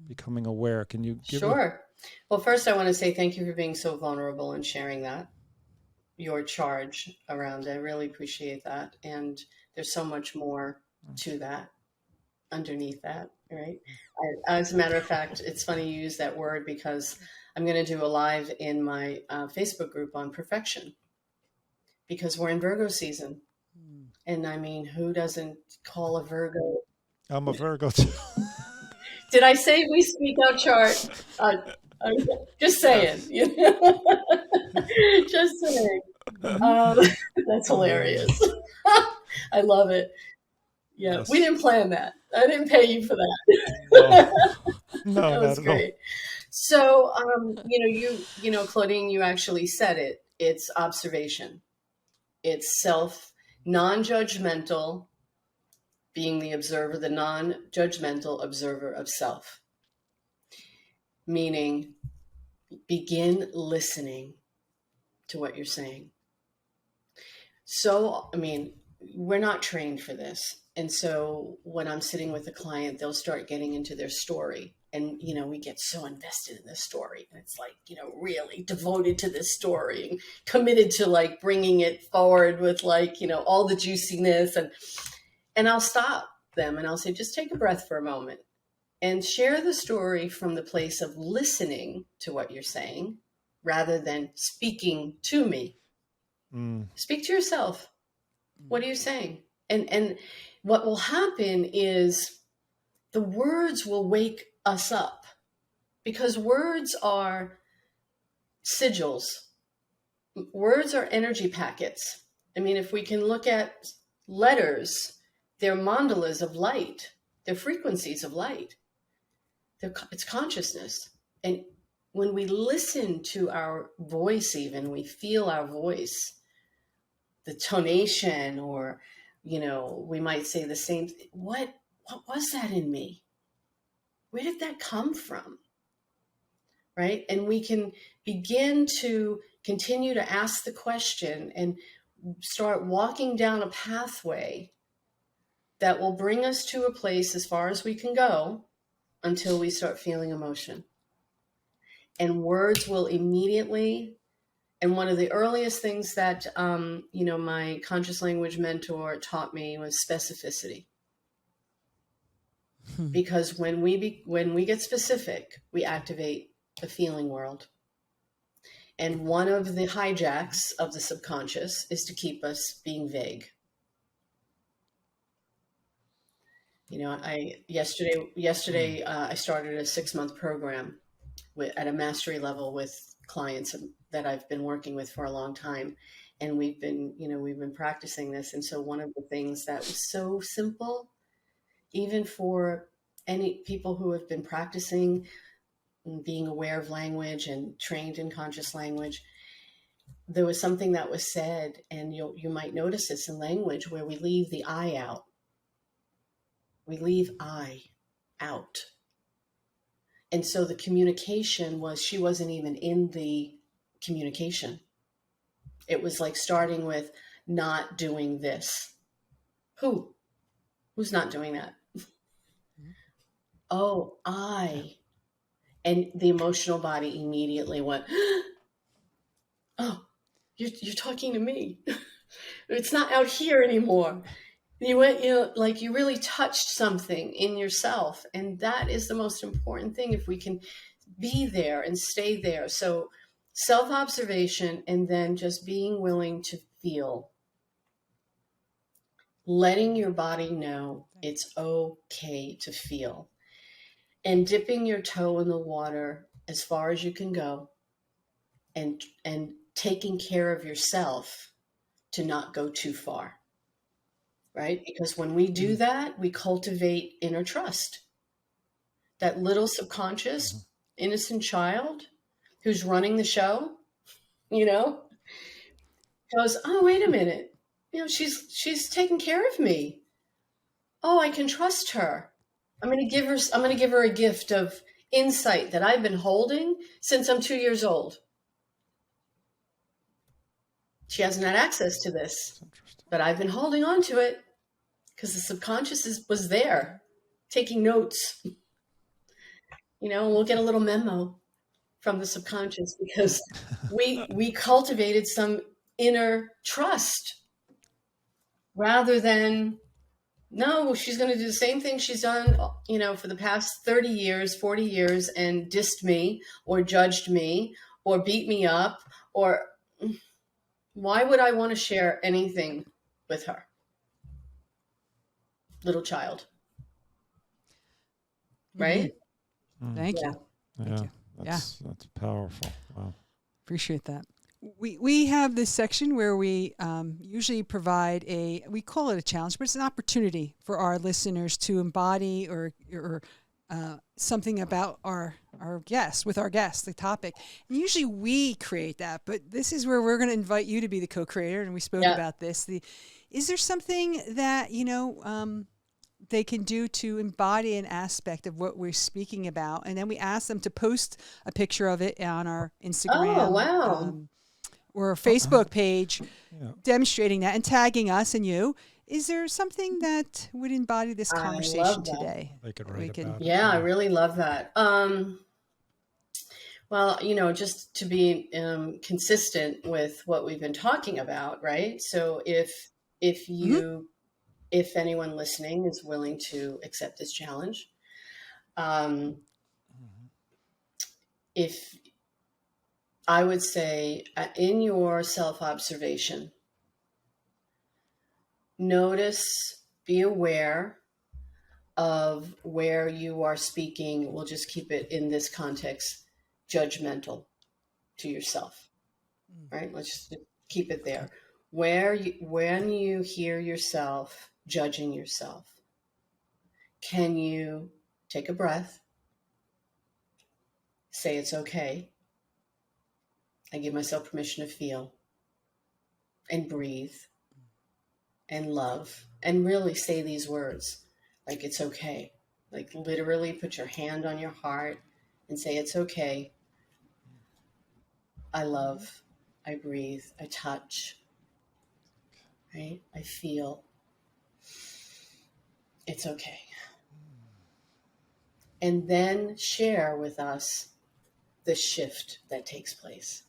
becoming aware. Can you give Sure. Well, first I want to say thank you for being so vulnerable and sharing that. Your charge around. I really appreciate that. And there's so much more to that, underneath that, right? As a matter of fact, it's funny you use that word because I'm going to do a live in my Facebook group on perfection because we're in Virgo season. And I mean, who doesn't call a Virgo? I'm a Virgo too. Did I say we speak out chart? Just saying. Just saying. That's hilarious. I love it. Yeah, yes. We didn't plan that. I didn't pay you for that. No, that was great. So, Claudine, you actually said it. It's observation. It's self, non-judgmental, being the observer, the non-judgmental observer of self. Meaning, begin listening to what you're saying. So, we're not trained for this. And so when I'm sitting with a client, they'll start getting into their story. And, we get so invested in this story. And it's like, really devoted to this story and committed to bringing it forward with all the juiciness. And I'll stop them and I'll say, just take a breath for a moment and share the story from the place of listening to what you're saying rather than speaking to me. Speak to yourself. What are you saying? And what will happen is the words will wake us up because words are sigils. Words are energy packets. If we can look at letters, they're mandalas of light. They're frequencies of light. It's consciousness. And when we listen to our voice, even we feel our voice, the tonation, or, we might say the same. What was that in me? Where did that come from? Right. And we can begin to continue to ask the question and start walking down a pathway that will bring us to a place as far as we can go until we start feeling emotion. And words will immediately. And one of the earliest things that, my conscious language mentor taught me was specificity. Because when we get specific, we activate the feeling world. And one of the hijacks of the subconscious is to keep us being vague. Yesterday I started a 6-month program at a mastery level with clients that I've been working with for a long time. And we've been practicing this. And so one of the things that was so simple, even for any people who have been practicing being aware of language and trained in conscious language, there was something that was said, and you might notice this in language, where we leave the I out. We leave I out. And so the communication was, she wasn't even in the communication. It was like starting with not doing this. Who's not doing that? oh, and the emotional body immediately went, oh, you're talking to me. It's not out here anymore. You went, like you really touched something in yourself. And that is the most important thing, if we can be there and stay there. So self-observation, and then just being willing to feel, letting your body know it's okay to feel, and dipping your toe in the water as far as you can go, and taking care of yourself to not go too far. Right? Because when we do that, we cultivate inner trust. That little subconscious, innocent child who's running the show, goes, oh, wait a minute. She's taking care of me. Oh, I can trust her. I'm going to give her a gift of insight that I've been holding since I'm 2 years old. She hasn't had access to this, but I've been holding on to it because the subconscious was there taking notes. We'll get a little memo from the subconscious because we cultivated some inner trust, rather than, no, she's going to do the same thing she's done, for the past 30 years, 40 years, and dissed me or judged me or beat me up. Or why would I want to share anything with her? Little child. Right? Thank you. Yeah. That's powerful. Wow. Appreciate that. We have this section where we usually provide we call it a challenge, but it's an opportunity for our listeners to embody or something about our guest, the topic. And usually we create that, but this is where we're going to invite you to be the co-creator. And we spoke about this. Is there something that, they can do to embody an aspect of what we're speaking about? And then we ask them to post a picture of it on our Instagram. Oh, wow. Or a Facebook page demonstrating that and tagging us and you. Is there something that would embody this conversation today? They could write about it. Yeah, I really love that. Well, just to be consistent with what we've been talking about, right? So if anyone listening is willing to accept this challenge, if I would say, in your self-observation, notice, be aware of where you are speaking. We'll just keep it in this context, judgmental to yourself, right? Let's just keep it there. When you hear yourself judging yourself, can you take a breath, say it's okay, I give myself permission to feel and breathe and love, and really say these words, like it's okay. Like literally put your hand on your heart and say it's okay. I love, I breathe, I touch, right? I feel. It's okay. And then share with us the shift that takes place.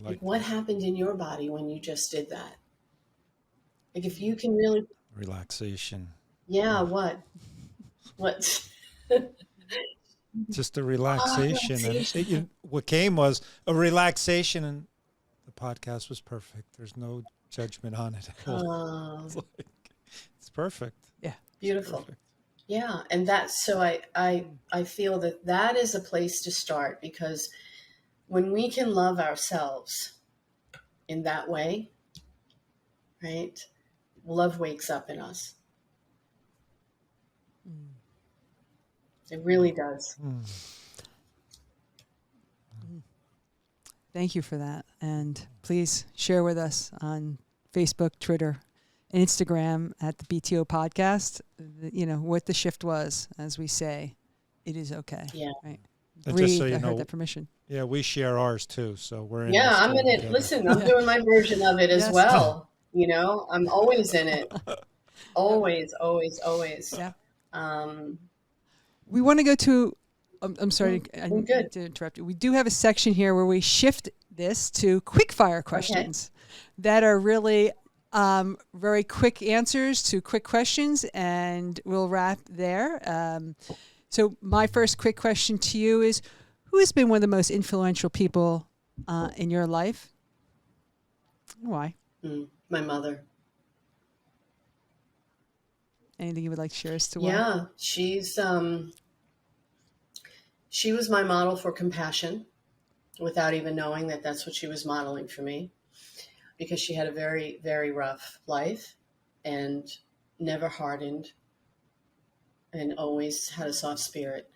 Like what happened in your body when you just did that? Like if you can really... Relaxation. Yeah, what? Just a relaxation. And what came was a relaxation, and the podcast was perfect. There's no judgment on it. It's perfect. Yeah. Beautiful. Perfect. Yeah. And that's, so I feel that is a place to start, because when we can love ourselves in that way, right? Love wakes up in us. It really does. Thank you for that. And please share with us on Facebook, Twitter, and Instagram at the BTO podcast, what the shift was, as we say, it is okay. Yeah. Right. And Breathe, just so you I know, heard that permission. Yeah, we share ours too, so we're in. Yeah, I'm in it. Together. Listen, I'm doing my version of it as well. I'm always in it. Always, always, always. Yeah. We want to go to, I'm sorry, I We're good. to interrupt you. We do have a section here where we shift this to quick fire questions that are really very quick answers to quick questions, and we'll wrap there. So my first quick question to you is, who has been one of the most influential people in your life? Why? My mother. Anything you would like to share as to why? Yeah, she was my model for compassion without even knowing that that's what she was modeling for me, because she had a very, very rough life and never hardened and always had a soft spirit.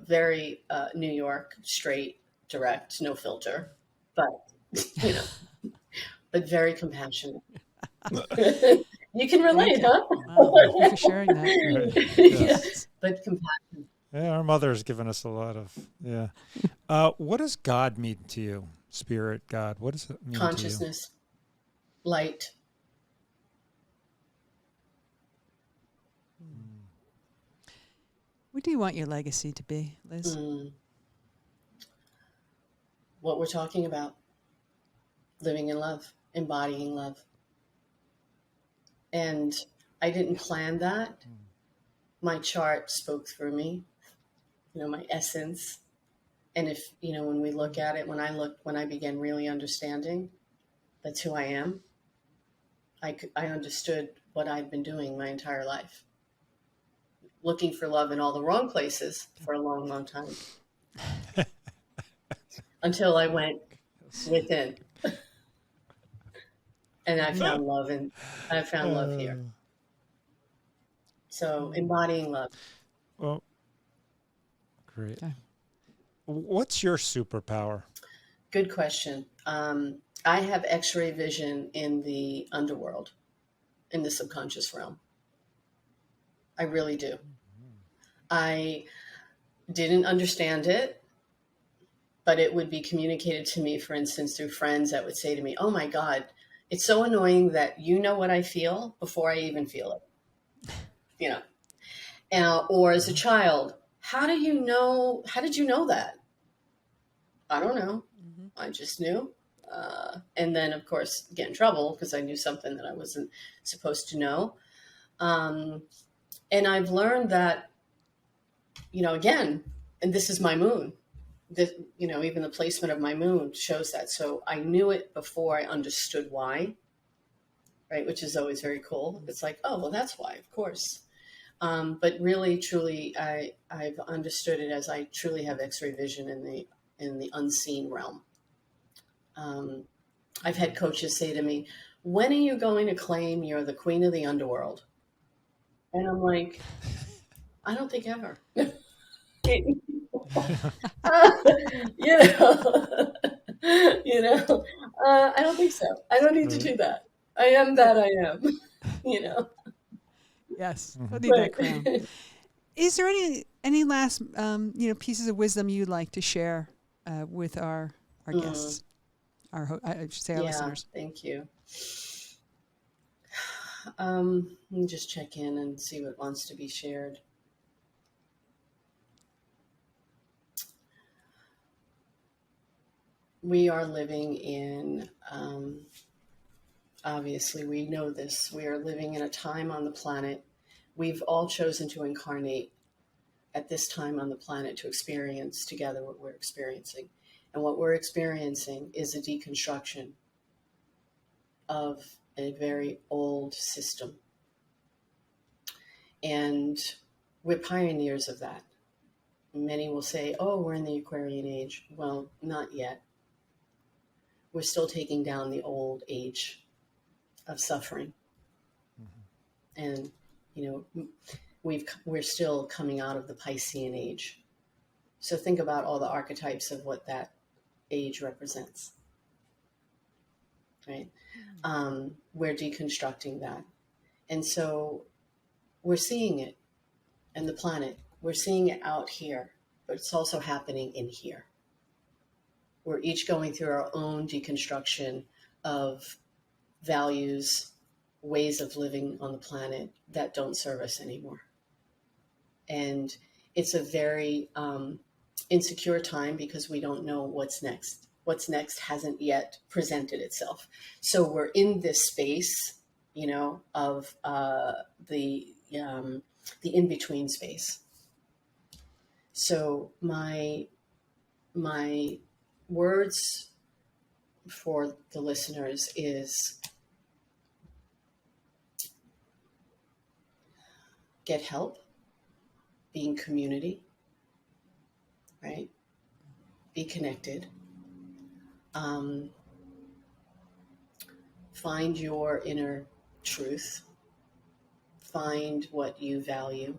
Very New York, straight, direct, no filter, but, but very compassionate. You can relate, huh? Wow, thank you for sharing that. Yes. But compassion. Yeah, our mother has given us a lot of, what does God mean to you? Spirit, God, what does it mean Consciousness, light. What do you want your legacy to be, Liz? What we're talking about. Living in love, embodying love. And I didn't plan that. My chart spoke through me, my essence. And if, when we look at it, when I began really understanding that's who I am, I understood what I've been doing my entire life. Looking for love in all the wrong places for a long, long time. Until I went within. And I found love, and I found love here. So embodying love. Well, great. Okay. What's your superpower? Good question. I have X-ray vision in the underworld, in the subconscious realm. I really do. I didn't understand it, but it would be communicated to me, for instance, through friends that would say to me, "Oh my God, it's so annoying that you know what I feel before I even feel it." Or as a child, how did you know that? I don't know. I just knew. And then, of course, get in trouble because I knew something that I wasn't supposed to know. And I've learned that, again, and this is my moon, that, even the placement of my moon shows that. So I knew it before I understood why, right? Which is always very cool. It's like, oh, well, that's why, of course. But really, truly, I've understood it as I truly have X-ray vision in the unseen realm. I've had coaches say to me, "When are you going to claim you're the queen of the underworld?" And I'm like, I don't think ever. I don't think so. I don't need to do that. I am that I am, Yes, I need that crown. Is there any last pieces of wisdom you'd like to share with our guests, I should say our listeners? Thank you. Let me just check in and see what wants to be shared. We are living in, obviously we know this, we are living in a time on the planet. We've all chosen to incarnate at this time on the planet to experience together what we're experiencing. And what we're experiencing is a deconstruction of a very old system. And we're pioneers of that. Many will say, oh, we're in the Aquarian age. Well, not yet. We're still taking down the old age of suffering. And, we're still coming out of the Piscean age. So think about all the archetypes of what that age represents, right? We're deconstructing that. And so we're seeing it in the planet. We're seeing it out here, but it's also happening in here. We're each going through our own deconstruction of values, ways of living on the planet that don't serve us anymore. And It's a very insecure time because we don't know what's next. What's next hasn't yet presented itself. So we're in this space, of the in-between space. So my words for the listeners is get help, be in community, right? Be connected. Find your inner truth. Find what you value,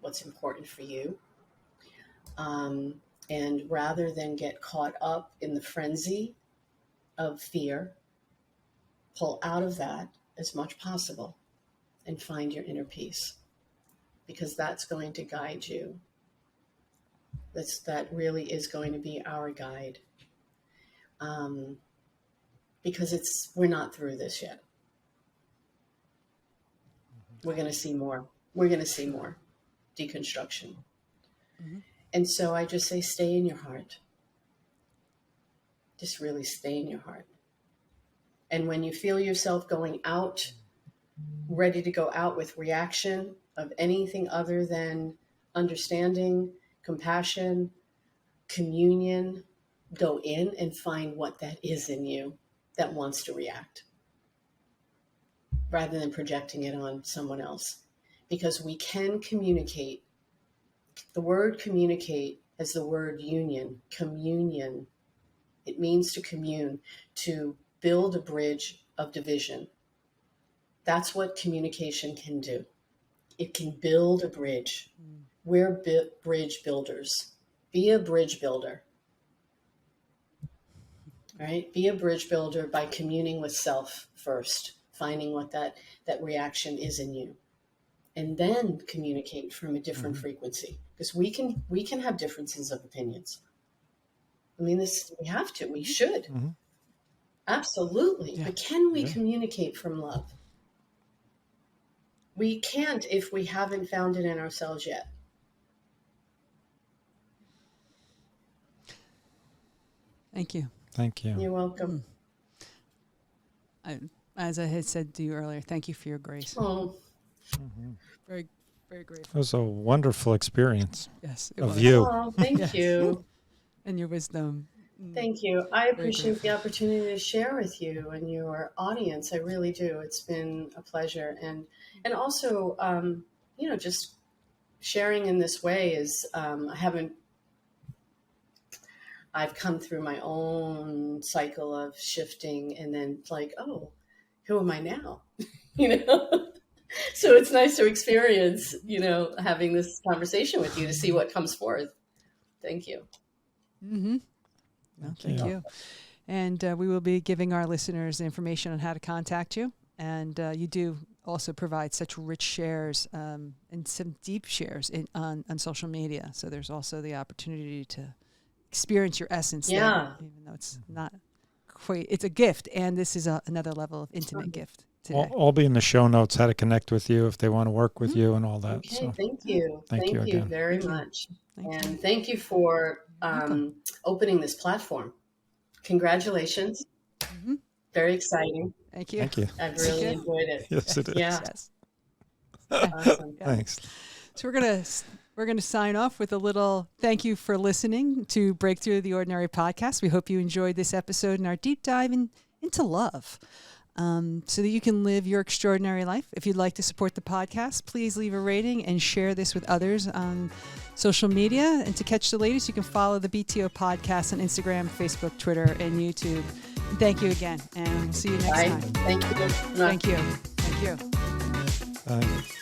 what's important for you. And rather than get caught up in the frenzy of fear, pull out of that as much possible and find your inner peace, because that's going to guide you. That really is going to be our guide. Because we're not through this yet. We're going to see more. We're going to see more deconstruction. Mm-hmm. And so I just say, stay in your heart. Just really stay in your heart. And when you feel yourself going out, ready to go out with reaction of anything other than understanding, compassion, communion, go in and find what that is in you that wants to react, rather than projecting it on someone else. Because we can communicate. The word communicate is the word union, communion. It means to commune, to build a bridge of division. That's what communication can do. It can build a bridge. We're bridge builders. Be a bridge builder. Right? Be a bridge builder by communing with self first, finding what that reaction is in you, and then communicate from a different frequency. Because we can have differences of opinions. I mean, we have to, we should. Mm-hmm. Absolutely. Yeah. But can we communicate from love? We can't if we haven't found it in ourselves yet. Thank you. Thank you. You're welcome. As I had said to you earlier, thank you for your grace. Oh. Mm-hmm. Very, very grateful. It was a wonderful experience. Yes, of you. Oh, thank you. And your wisdom. Thank you. I appreciate the opportunity to share with you and your audience. I really do. It's been a pleasure. And also, just sharing in this way is, I've come through my own cycle of shifting and then like, oh, who am I now? So it's nice to experience, having this conversation with you to see what comes forth. Thank you. Mm-hmm. No, thank you. And we will be giving our listeners information on how to contact you. And you do also provide such rich shares and some deep shares on social media. So there's also the opportunity to experience your essence there, even though it's not quite, it's a gift. And this is another level of intimate gift today. I'll be in the show notes how to connect with you if they want to work with you and all that. Okay, so. Thank you. Thank you again. Very much. Thank you for opening this platform. Congratulations. Mm-hmm. Very exciting. Thank you. Thank you. I've really enjoyed it. Yes, it is. Yeah. Yes. Awesome. Thanks. So we're gonna sign off with a little thank you for listening to Breakthrough the Ordinary podcast. We hope you enjoyed this episode and our deep dive into love, so that you can live your extraordinary life. If you'd like to support the podcast, please leave a rating and share this with others on social media. And to catch the latest, you can follow the BTO podcast on Instagram, Facebook, Twitter, and YouTube. And thank you again, and we'll see you next time. Thank you. Thank you. Thank you. Bye.